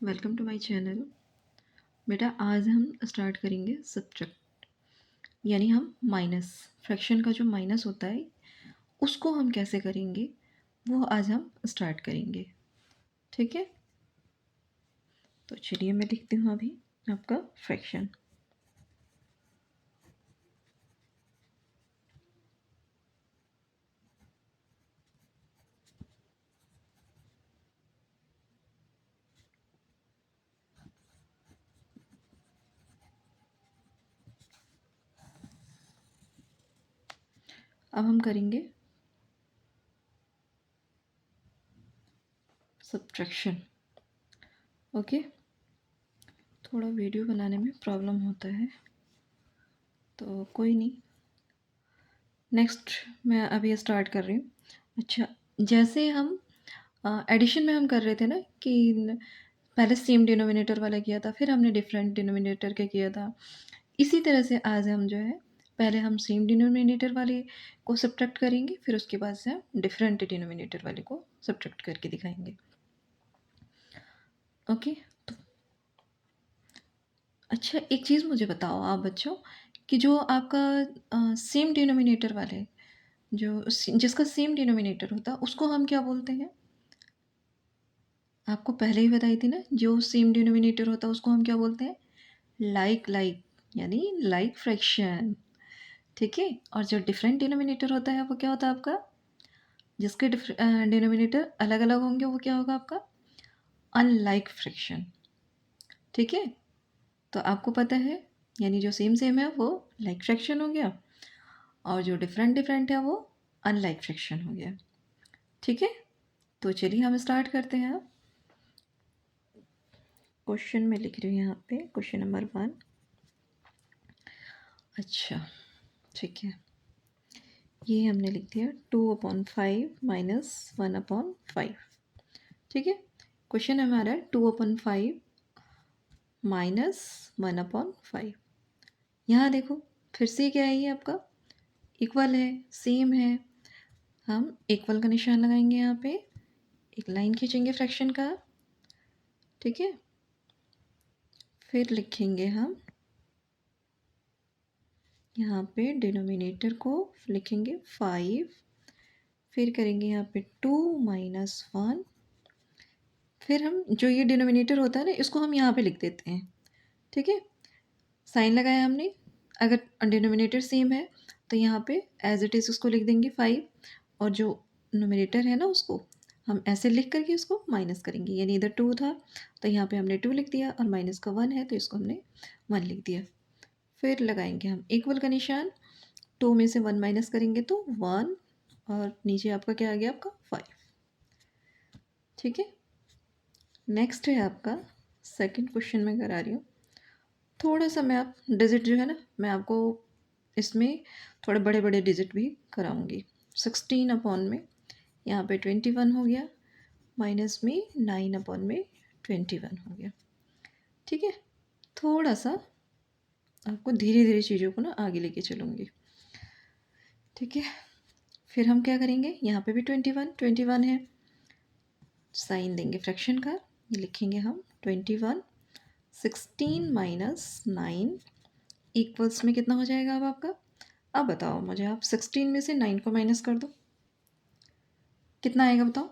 Welcome to my channel. बेटा आज हम स्टार्ट करेंगे सब्ट्रैक्ट, यानी हम माइनस फ्रैक्शन का जो माइनस होता है उसको हम कैसे करेंगे वो आज हम स्टार्ट करेंगे। ठीक है, तो चलिए मैं लिखती हूँ अभी आपका फ्रैक्शन। अब हम करेंगे सब्ट्रैक्शन। ओके, थोड़ा वीडियो बनाने में प्रॉब्लम होता है तो कोई नहीं, नेक्स्ट मैं अभी स्टार्ट कर रही हूँ। अच्छा, जैसे हम एडिशन में हम कर रहे थे ना कि पहले सेम डिनोमिनेटर वाला किया था, फिर हमने डिफरेंट डिनोमिनेटर का किया था। इसी तरह से आज हम जो है पहले हम सेम डिनोमिनेटर वाले को सब्ट्रैक्ट करेंगे, फिर उसके बाद से हम डिफरेंट डिनोमिनेटर वाले को सब्ट्रैक्ट करके दिखाएंगे। ओके, तो अच्छा एक चीज़ मुझे बताओ आप बच्चों कि जो आपका सेम डिनोमिनेटर वाले जिसका सेम डिनोमिनेटर होता है उसको हम क्या बोलते हैं? आपको पहले ही बताई थी ना, जो सेम डिनोमिनेटर होता है उसको हम क्या बोलते हैं? लाइक लाइक, यानी लाइक फ्रैक्शन। ठीक है, और जो डिफरेंट डिनोमिनेटर होता है वो क्या होता है आपका? जिसके डिनोमिनेटर अलग अलग होंगे वो क्या होगा आपका? Unlike fraction. ठीक है, तो आपको पता है, यानी जो सेम सेम है वो लाइक फ्रैक्शन हो गया, और जो डिफरेंट डिफरेंट है वो अनलाइक फ्रैक्शन हो गया। ठीक है, तो चलिए हम स्टार्ट करते हैं। क्वेश्चन में लिख रही हूँ यहाँ पे, क्वेश्चन नंबर 1। अच्छा, ठीक है, ये हमने लिख दिया 2/5 माइनस 1/5। ठीक है, क्वेश्चन हमारा है 2/5 माइनस 1/5। यहाँ देखो फिर से क्या है, ये आपका इक्वल है, सेम है। हम इक्वल का निशान लगाएंगे, यहाँ पे एक लाइन खींचेंगे फ्रैक्शन का। ठीक है, फिर लिखेंगे हम यहाँ पे डिनोमिनेटर को लिखेंगे 5, फिर करेंगे यहाँ पे 2 माइनस 1, फिर हम जो ये डिनोमिनेटर होता है ना इसको हम यहाँ पे लिख देते हैं। ठीक है, साइन लगाया हमने। अगर डिनोमिनेटर सेम है तो यहाँ पे एज इट इज़ उसको लिख देंगे 5, और जो नोमिनेटर है ना उसको हम ऐसे लिख करके उसको माइनस करेंगे, यानी इधर 2 था तो यहाँ पे हमने 2 लिख दिया, और माइनस का 1 है तो इसको हमने 1 लिख दिया। फिर लगाएंगे हम इक्वल का निशान, 2 में से 1 माइनस करेंगे तो 1, और नीचे आपका क्या आ गया, आपका 5। ठीक है, नेक्स्ट है आपका सेकंड क्वेश्चन में करा रही हूँ। थोड़ा सा मैं आप डिजिट जो है ना, मैं आपको इसमें थोड़े बड़े बड़े डिजिट भी कराऊंगी। 16 में यहाँ पे 21 हो गया, माइनस में 9 में 21 हो गया। ठीक है, थोड़ा सा आपको धीरे धीरे चीज़ों को ना आगे लेके चलूँगी। ठीक है, फिर हम क्या करेंगे, यहाँ पे भी 21 है, साइन देंगे फ्रैक्शन का, ये लिखेंगे हम 21। 16 माइनस 9 इक्वल्स में कितना हो जाएगा अब आपका? अब बताओ मुझे आप, 16 में से 9 को माइनस कर दो, कितना आएगा बताओ।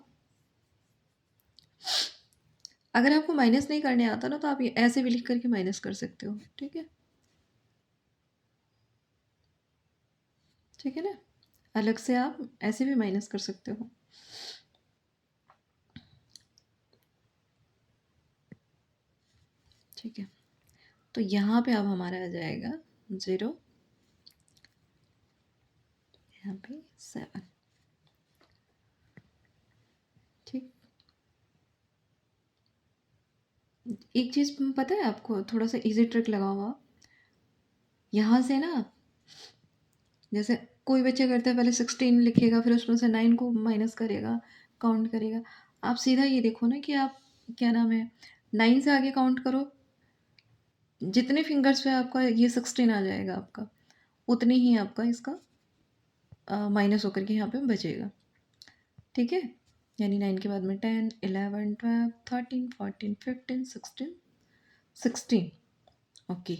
अगर आपको माइनस नहीं करने आता ना तो आप ये ऐसे भी लिख करके माइनस कर सकते हो। ठीक है, ठीक है ना, अलग से आप ऐसे भी माइनस कर सकते हो। ठीक है, तो यहाँ पे अब हमारा आ जाएगा 0, यहाँ पे 7। ठीक, एक चीज़ पता है आपको, थोड़ा सा इजी ट्रिक लगाओ आप। यहाँ से ना, जैसे कोई बच्चे करते हैं पहले 16 लिखेगा, फिर उसमें से 9 को माइनस करेगा, काउंट करेगा। आप सीधा ये देखो ना कि आप, क्या नाम है, 9 से आगे काउंट करो, जितने फिंगर्स पे आपका ये 16 आ जाएगा आपका, उतनी ही आपका इसका माइनस होकर के यहाँ पे बचेगा। ठीक है, यानी 9 के बाद में 10, 11, 12, 13, 14, 15, 16, 16। ओके,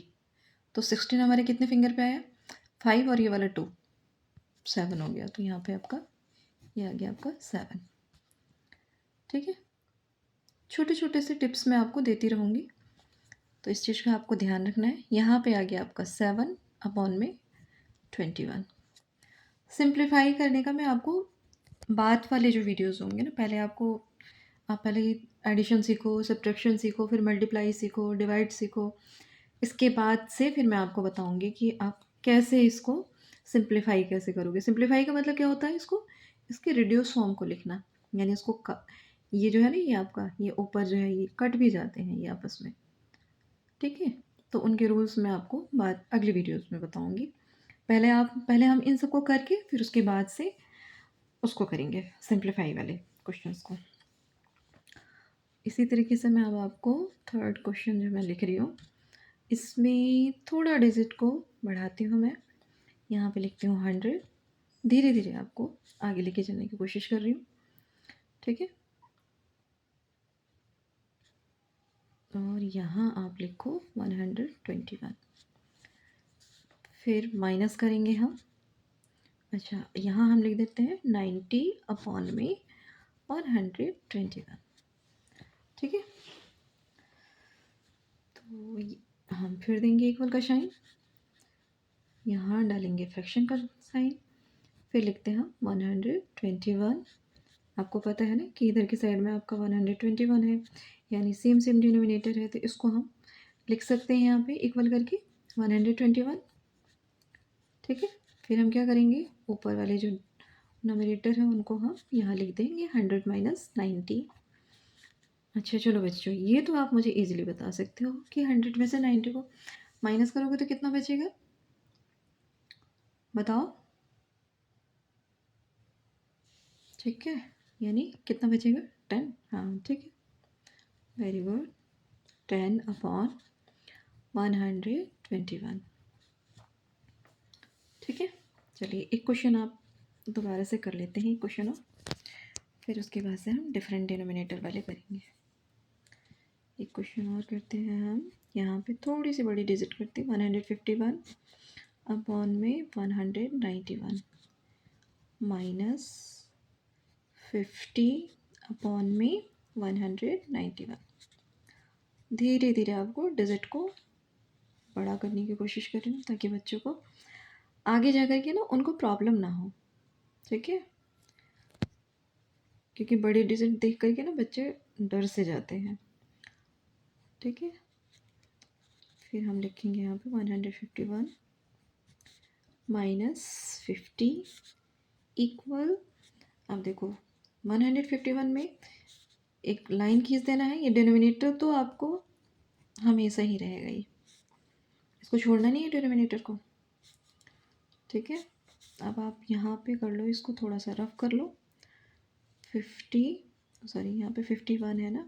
तो 16 हमारे कितने फिंगर पे आया? 5 और ये वाला 2, 7 हो गया। तो यहाँ पे आपका ये आ गया आपका 7। ठीक है, छोटे छोटे से टिप्स मैं आपको देती रहूँगी, तो इस चीज़ का आपको ध्यान रखना है। यहाँ पे आ गया आपका 7 अपॉन में 21। सिंप्लीफाई करने का मैं आपको बाद वाले जो वीडियोज़ होंगे ना, पहले आपको आप पहले एडिशन सीखो, सब्ट्रैक्शन सीखो, फिर मल्टीप्लाई सीखो, डिवाइड सीखो। इसके बाद से फिर मैं आपको बताऊँगी कि आप कैसे इसको सिंप्लीफाई कैसे करोगे। सिंप्लीफाई का मतलब क्या होता है? इसके रिड्यूस फॉर्म को लिखना, यानी इसको ये जो है ना, ये आपका ये ऊपर जो है ये कट भी जाते हैं ये आपस में। ठीक है, तो उनके रूल्स मैं आपको बाद अगली वीडियोज़ में बताऊँगी। पहले हम इन सबको करके फिर उसके बाद से उसको करेंगे सिंप्लीफाई वाले क्वेश्चंस को। इसी तरीके से मैं अब आपको थर्ड क्वेश्चन जो मैं लिख रही हूँ, इसमें थोड़ा डिजिट को बढ़ाती हूँ मैं। यहाँ पे लिखती हूँ 100। धीरे धीरे आपको आगे लेके चलने की कोशिश कर रही हूँ। ठीक है, और यहाँ आप लिखो 121। फिर माइनस करेंगे हम। अच्छा, यहाँ हम लिख देते हैं 90 अपॉन में 121। ठीक है, तो हम फिर देंगे इक्वल का साइन, यहाँ डालेंगे फ्रैक्शन का साइन, फिर लिखते हैं हम 121। आपको पता है ना कि इधर की साइड में आपका 121 है, यानी सेम सेम डिनोमिनेटर है, तो इसको हम लिख सकते हैं यहाँ पे इक्वल करके 121। ठीक है, फिर हम क्या करेंगे, ऊपर वाले जो नोमिनेटर है उनको हम यहाँ लिख देंगे 100 माइनस 90। अच्छा चलो बच्चों, ये तो आप मुझे इजीली बता सकते हो कि 100 में से 90 को माइनस करोगे तो कितना बचेगा, बताओ। ठीक है, यानी कितना बचेगा, 10। हाँ ठीक है, वेरी गुड। 10 अपॉन 121। ठीक है, चलिए एक क्वेश्चन आप दोबारा से कर लेते हैं क्वेश्चन और फिर उसके बाद से हम डिफरेंट डिनोमिनेटर वाले करेंगे। एक क्वेश्चन और करते हैं हम, यहाँ पे थोड़ी सी बड़ी डिजिट करते हैं, 151 अपॉन में 191 माइनस 50 अपॉन में 191। धीरे धीरे आपको डिजिट को बड़ा करने की कोशिश करें ताकि बच्चों को आगे जा कर के ना उनको प्रॉब्लम ना हो। ठीक है, क्योंकि बड़ी डिजिट देख करके ना बच्चे डर से जाते हैं। ठीक है, फिर हम लिखेंगे यहाँ पे 151 माइनस 50 इक्वल, अब देखो 151 में एक लाइन खींच देना है। ये डिनोमिनेटर तो आपको हमेशा ही रहेगा, ये इसको छोड़ना नहीं है डिनोमिनेटर को। ठीक है, अब आप यहाँ पे कर लो, इसको थोड़ा सा रफ कर लो। यहाँ पे 51 है ना,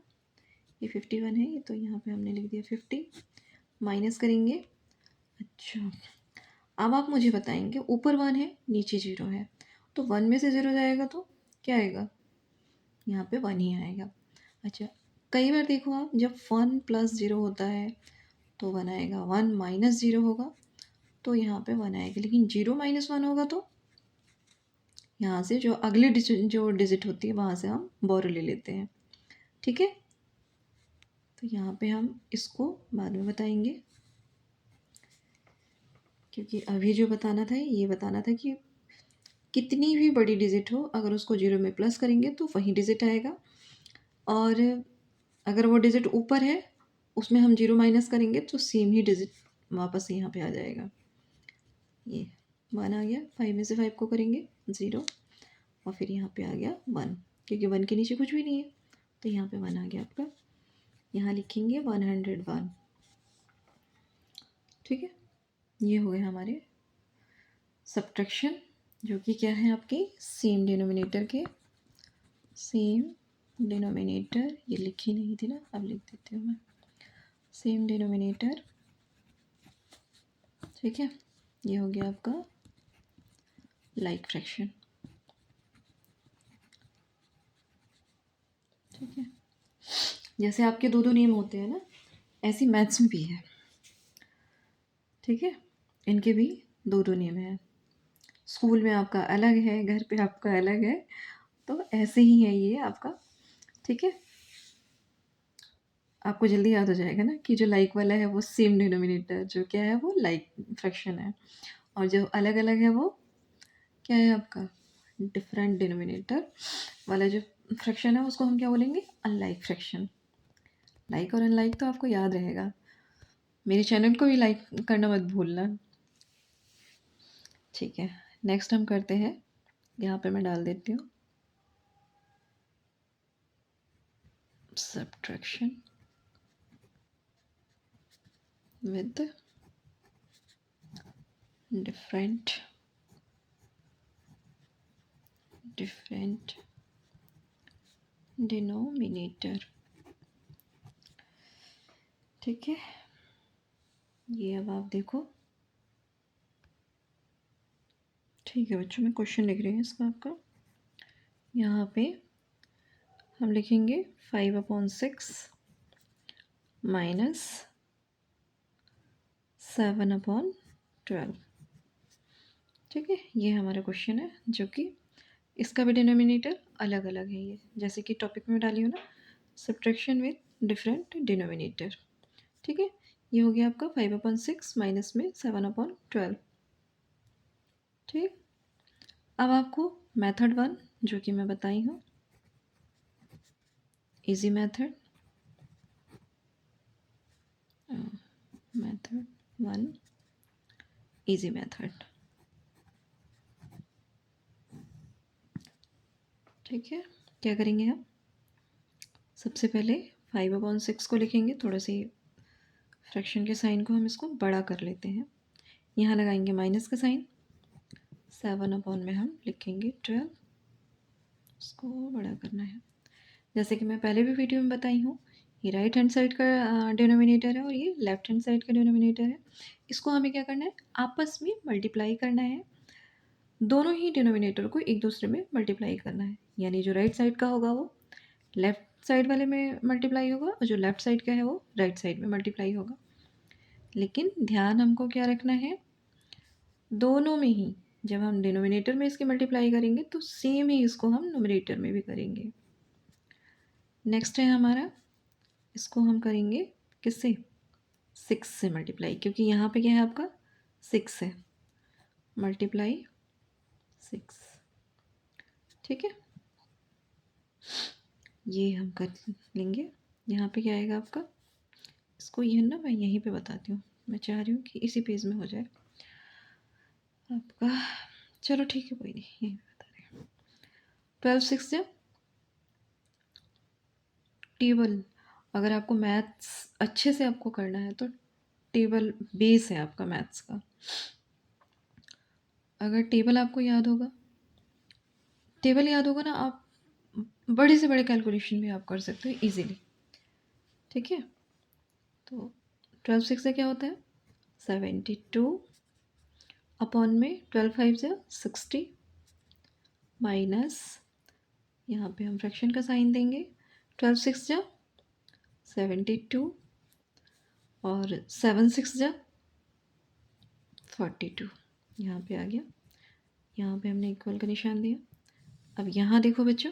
ये 51 है, ये तो यहाँ पे हमने लिख दिया 50 माइनस करेंगे। अच्छा, अब आप मुझे बताएंगे, ऊपर 1 है नीचे 0 है, तो 1 में से 0 जाएगा तो क्या आएगा, यहाँ पे 1 ही आएगा। अच्छा, कई बार देखो आप, जब 1 प्लस 0 होता है तो 1 आएगा, 1 माइनस 0 होगा तो यहाँ पे 1 आएगा, लेकिन 0 माइनस 1 होगा तो यहाँ से जो अगली जो डिजिट होती है वहाँ से हम बोरो ले लेते हैं। ठीक है, तो यहाँ पे हम इसको बाद में बताएंगे, क्योंकि अभी जो बताना था ये बताना था कि कितनी भी बड़ी डिजिट हो, अगर उसको 0 में प्लस करेंगे तो वही डिजिट आएगा, और अगर वो डिजिट ऊपर है उसमें हम 0 माइनस करेंगे तो सेम ही डिजिट वापस यहाँ पे आ जाएगा। ये 1 आ गया, 5 में से 5 को करेंगे 0, और फिर यहाँ पे आ गया 1, क्योंकि 1 के नीचे कुछ भी नहीं है, तो यहाँ पे 1 आ गया आपका। यहाँ लिखेंगे 101। ठीक है, ये हो गए हमारे सब्ट्रैक्शन, जो कि क्या है आपके सेम डिनोमिनेटर के, सेम डिनोमिनेटर, ये लिखी नहीं थी ना, अब लिख देती हूँ मैं, सेम डिनोमिनेटर। ठीक है, ये हो गया आपका लाइक फ्रैक्शन। ठीक है, जैसे आपके दो दो नेम होते हैं ना, ऐसी मैथ्स में भी है। ठीक है, इनके भी दो दो नेम हैं। स्कूल में आपका अलग है, घर पे आपका अलग है, तो ऐसे ही है ये आपका। ठीक है, आपको जल्दी याद हो जाएगा ना कि जो लाइक वाला है वो सेम डिनोमिनेटर, जो क्या है वो लाइक फ्रैक्शन है, और जो अलग अलग है वो क्या है आपका डिफरेंट डिनोमिनेटर वाला जो फ्रैक्शन है, उसको हम क्या बोलेंगे, अनलाइक फ्रैक्शन। लाइक और अनलाइक तो आपको याद रहेगा। मेरे चैनल को भी लाइक करना मत भूलना। ठीक है, नेक्स्ट हम करते हैं, यहाँ पे मैं डाल देती हूँ सब्ट्रैक्शन विद डिफरेंट डिनोमिनेटर। ठीक है, ये अब आप देखो। ठीक है बच्चों, मैं क्वेश्चन लिख रही हूँ इसका आपका। यहाँ पे हम लिखेंगे 5/6 माइनस 7/12। ठीक है, ये हमारा क्वेश्चन है, जो कि इसका भी डिनोमिनेटर अलग अलग है। ये जैसे कि टॉपिक में डाली हूँ ना, सब्ट्रैक्शन विद डिफरेंट डिनोमिनेटर। ठीक है, ये हो गया आपका 5/6 माइनस में 7/12। ठीक, अब आपको मेथड 1 जो कि मैं बताई हूँ, easy method, method 1 easy method. ठीक है, क्या करेंगे हम, सबसे पहले 5/6 को लिखेंगे, थोड़ा सी फ्रैक्शन के साइन को हम इसको बड़ा कर लेते हैं। यहाँ लगाएंगे माइनस का साइन, 7/, में हम लिखेंगे 12, इसको बड़ा करना है। जैसे कि मैं पहले भी वीडियो में बताई हूँ, ये राइट हैंड साइड का डिनोमिनेटर है और ये लेफ्ट हैंड साइड का डिनोमिनेटर है। इसको हमें क्या करना है, आपस में मल्टीप्लाई करना है। दोनों ही डिनोमिनेटर को एक दूसरे में मल्टीप्लाई करना है, यानी जो राइट साइड का होगा वो लेफ़्ट साइड वाले में मल्टीप्लाई होगा, और जो लेफ़्ट साइड का है वो राइट साइड में मल्टीप्लाई होगा। लेकिन ध्यान हमको क्या रखना है, दोनों में ही जब हम डिनोमिनेटर में इसके मल्टीप्लाई करेंगे तो सेम ही इसको हम न्यूमरेटर में भी करेंगे। नेक्स्ट है हमारा, इसको हम करेंगे किससे, 6 से मल्टीप्लाई, क्योंकि यहाँ पे क्या है आपका 6 है, मल्टीप्लाई 6। ठीक है, ये हम कर लेंगे। यहाँ पे क्या आएगा आपका, इसको ये ना मैं यहीं पे बताती हूँ, मैं चाह रही हूँ कि इसी पेज में हो जाए आपका। चलो ठीक है, कोई नहीं, यहीं पे बता रहे हैं। 12/6 जब टेबल, अगर आपको मैथ्स अच्छे से आपको करना है तो टेबल बेस है आपका मैथ्स का। अगर टेबल याद होगा ना, आप बड़े से बड़े कैलकुलेशन भी आप कर सकते हो इजीली। ठीक है, तो 12/6 से क्या होता है, 72 अपॉन में 12/5 से 60 माइनस, यहाँ पे हम फ्रैक्शन का साइन देंगे, 12/6 जा 72 और 7/6 जा 42, यहाँ पे आ गया। यहाँ पे हमने इक्वल का निशान दिया। अब यहाँ देखो बच्चों,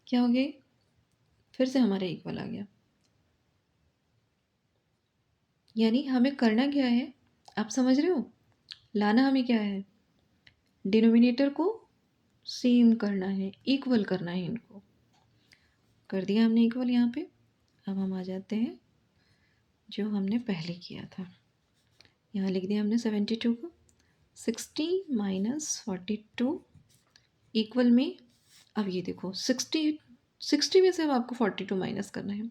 क्या हो गया, फिर से हमारा इक्वल आ गया। यानी हमें करना क्या है, आप समझ रहे हो, लाना हमें क्या है, डिनोमिनेटर को सेम करना है, इक्वल करना है। इनको कर दिया हमने इक्वल यहाँ पे। अब हम आ जाते हैं जो हमने पहले किया था, यहाँ लिख दिया हमने 72 को, 60 माइनस 42 इक्वल में। अब ये देखो 60 में से अब आपको 42 माइनस करना है।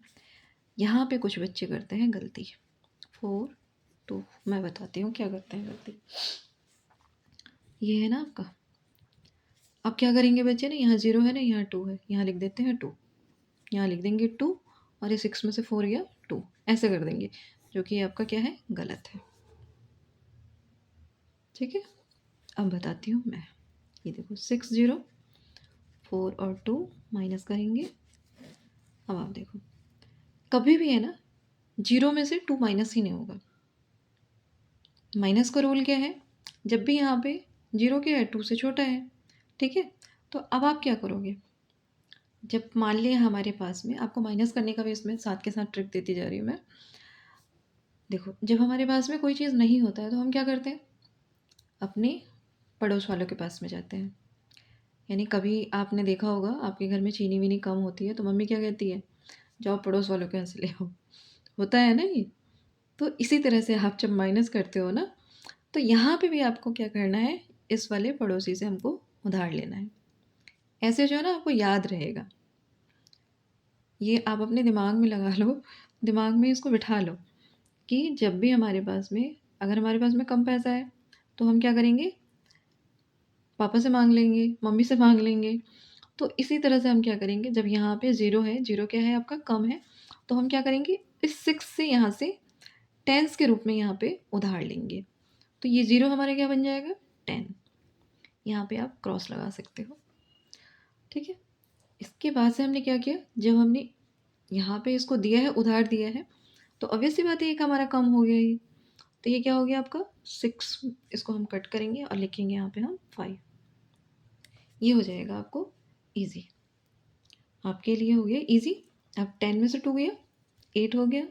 यहाँ पे कुछ बच्चे करते हैं गलती, 4 2, मैं बताती हूँ क्या करते हैं गलती। ये है ना आपका, अब क्या करेंगे बच्चे ने, यहाँ 0 है ना, यहाँ 2 है, यहाँ लिख देते हैं 2, यहाँ लिख देंगे 2, और ये 6 में से 4 गया 2, ऐसे कर देंगे, जो कि आपका क्या है, गलत है। ठीक है, अब बताती हूँ मैं, ये देखो 6 0 4 और 2 माइनस करेंगे, अब आप देखो, कभी भी है ना, 0 में से 2 माइनस ही नहीं होगा। माइनस का रूल क्या है? जब भी यहाँ पे 0 क्या है, 2 से छोटा है, ठीक है? तो अब आप क्या करोगे? जब मान लिया हमारे पास में, आपको माइनस करने का भी इसमें साथ के साथ ट्रिक देती जा रही हूँ मैं। देखो, जब हमारे पास में कोई चीज़ नहीं होता है तो हम क्या करते हैं? अपने पड़ोस वालों के पास में जाते हैं। यानी कभी आपने देखा होगा आपके घर में चीनी-वीनी कम होती है तो मम्मी क्या कहती है? जाओ पड़ोस वालों के यहाँ से ले आओ। होता है ना ये? तो इसी तरह से आप जब माइनस करते हो ना, तो यहाँ पे भी आपको क्या करना है? इस वाले पड़ोसी से हमको उधार लेना है। ऐसे जो है ना, आपको याद रहेगा। ये आप अपने दिमाग में लगा लो, दिमाग में इसको बिठा लो कि जब भी हमारे पास में, अगर हमारे पास में कम पैसा है, तो हम क्या करेंगे? पापा से माँग लेंगे, मम्मी से माँग लेंगे। तो इसी तरह से हम क्या करेंगे, जब यहाँ पे 0 है, 0 क्या है आपका? कम है, तो हम क्या करेंगे? इस 6 से यहाँ से टेंस के रूप में यहाँ पे उधार लेंगे। तो ये 0 हमारा क्या बन जाएगा? 10। यहाँ पे आप क्रॉस लगा सकते हो, ठीक है? इसके बाद से हमने क्या किया, जब हमने यहाँ पे इसको दिया है, उधार दिया है, तो ऑब्वियस सी बात है, एक हमारा कम हो गया ये। तो ये क्या हो गया आपका? 6, इसको हम कट करेंगे और लिखेंगे यहाँ पे हम 5। ये हो जाएगा आपको ईज़ी। आपके लिए हो गया ईज़ी। अब 10 में से 2 गया, 8 हो गया,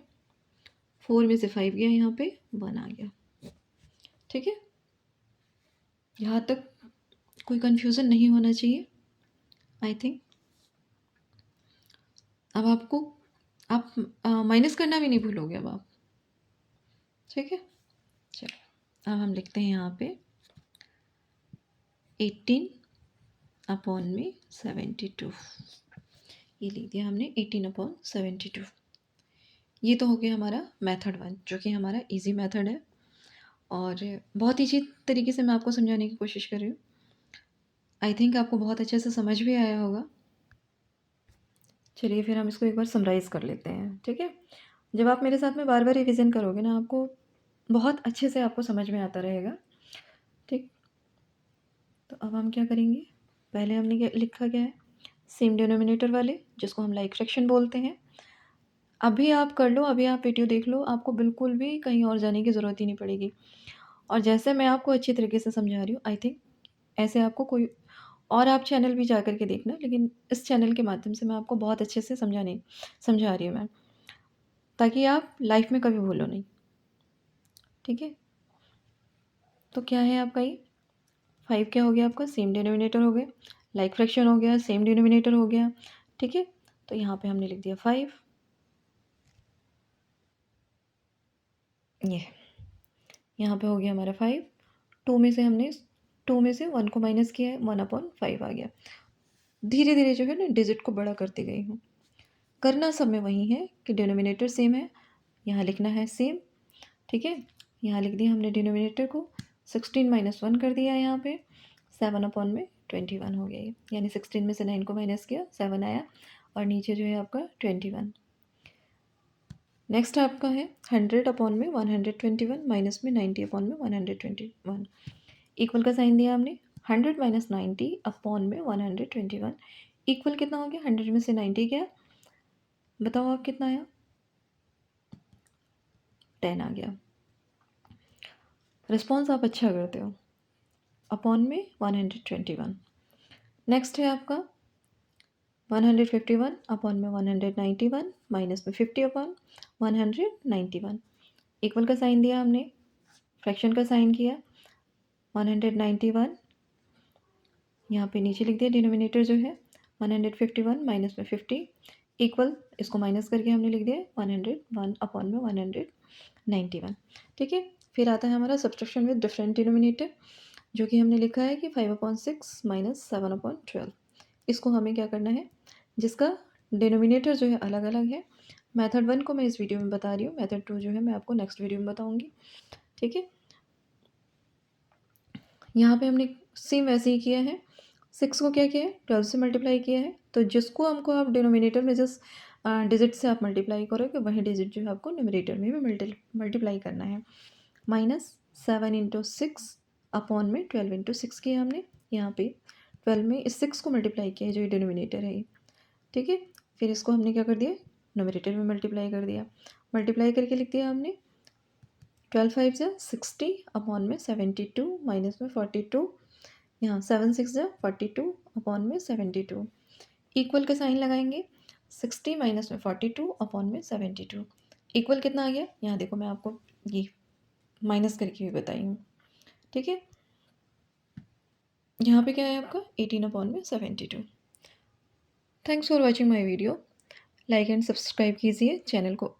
4 में से 5 गया, यहाँ पे 1 आ गया, ठीक है? यहाँ तक कोई कन्फ्यूज़न नहीं होना चाहिए, आई थिंक। अब आपको, आप माइनस करना भी नहीं भूलोगे अब आप, ठीक है? चलो, अब हम लिखते हैं यहाँ पे 18 अपॉन में 72। ये लिख दिया हमने 18 अपॉन 72। ये तो हो गया हमारा मेथड 1, जो कि हमारा इजी मेथड है और बहुत ईजी तरीके से मैं आपको समझाने की कोशिश कर रही हूँ। आई थिंक आपको बहुत अच्छे से समझ भी आया होगा। चलिए फिर हम इसको एक बार समराइज़ कर लेते हैं, ठीक है? जब आप मेरे साथ में बार-बार रिवीजन करोगे ना, आपको बहुत अच्छे से आपको समझ में आता रहेगा, ठीक? तो अब हम क्या करेंगे, पहले हमने क्या लिखा, क्या है? सेम डिनोमिनेटर वाले, जिसको हम लाइक फ्रैक्शन बोलते हैं। अभी आप कर लो, अभी आप वीडियो देख लो, आपको बिल्कुल भी कहीं और जाने की ज़रूरत ही नहीं पड़ेगी। और जैसे मैं आपको अच्छी तरीके से समझा रही हूँ, आई थिंक ऐसे आपको कोई और, आप चैनल भी जा कर के देखना, लेकिन इस चैनल के माध्यम से मैं आपको बहुत अच्छे से समझा रही हूँ मैं, ताकि आप लाइफ में कभी भूलो नहीं, ठीक है? तो क्या है आपका ये 5 क्या हो गया आपका? सेम डिनोमिनेटर हो गया, लाइक फ्रैक्शन हो गया, सेम डिनोमिनेटर हो गया, ठीक है? तो यहाँ पे हमने लिख दिया 5, ये यहाँ पे हो गया हमारा 5। 2 में से हमने 2 में से 1 को माइनस किया है, 1/5 आ गया। धीरे धीरे जो है ना, डिजिट को बड़ा करती गई हूँ। करना सब में वही है कि डिनोमिनेटर सेम है, यहाँ लिखना है सेम, ठीक है? यहाँ लिख दिया हमने डिनोमिनेटर को, 16 माइनस 1 कर दिया यहाँ पे, 7/21 हो गया ये। यानी 16 में से 9 को माइनस किया, 7 आया और नीचे जो है आपका 21। नेक्स्ट आपका है 100/121 माइनस में 90/121, इक्वल का साइन दिया हमने। 100 माइनस 90/121 इक्वल कितना हो गया? 100 में से 90 गया, बताओ आप कितना आया? 10 आ गया। रिस्पॉन्स आप अच्छा करते हो। अपॉन में 121। नेक्स्ट है आपका 151/191 माइनस में 50/191, इक्वल का साइन दिया हमने, फ्रैक्शन का साइन किया, 191 यहाँ पे नीचे लिख दिया, डिनोमिनेटर जो है 151 माइनस में 50 इक्वल, इसको माइनस करके हमने लिख दिया 101/191, ठीक है? फिर आता है हमारा सब्सट्रैक्शन विद डिफरेंट डिनोमिनेटर, जो कि हमने लिखा है कि 5/6 माइनस 7/12। इसको हमें क्या करना है, जिसका डिनोमिनेटर जो है अलग अलग है। मेथड 1 को मैं इस वीडियो में बता रही हूँ, मेथड 2 जो है मैं आपको नेक्स्ट वीडियो में बताऊँगी, ठीक है? यहाँ पे हमने सेम वैसे ही किया है, 6 को क्या किया है, 12 से मल्टीप्लाई किया है। तो जिसको हमको आप डिनोमिनेटर में जिस डिजिट से आप मल्टीप्लाई करोगे, वही डिजिट जो है आपको न्यूमरेटर में भी मल्टीप्लाई करना है। माइनस 7/6 अपॉन में 12/6 किया हमने। यहाँ पे 12 में इस 6 को मल्टीप्लाई किया है, जो ये डिनोमिनेटर है ये, ठीक है? फिर इसको हमने क्या कर दिया, न्यूमरेटर में मल्टीप्लाई कर दिया। मल्टीप्लाई करके लिख दिया हमने 12 5 जा 60 अपॉन में 72 माइनस में 42, यहाँ 7 6 जा 42 अपॉन में 72, इक्वल का साइन लगाएंगे। 60 माइनस में 42 अपॉन में 72 इक्वल कितना आ गया, यहाँ देखो मैं आपको ये माइनस करके भी बताई हूँ, ठीक है। यहाँ पे क्या है आपका 18 अपॉन में 72। Thanks for watching my video. Like and subscribe कीजिए चैनल को।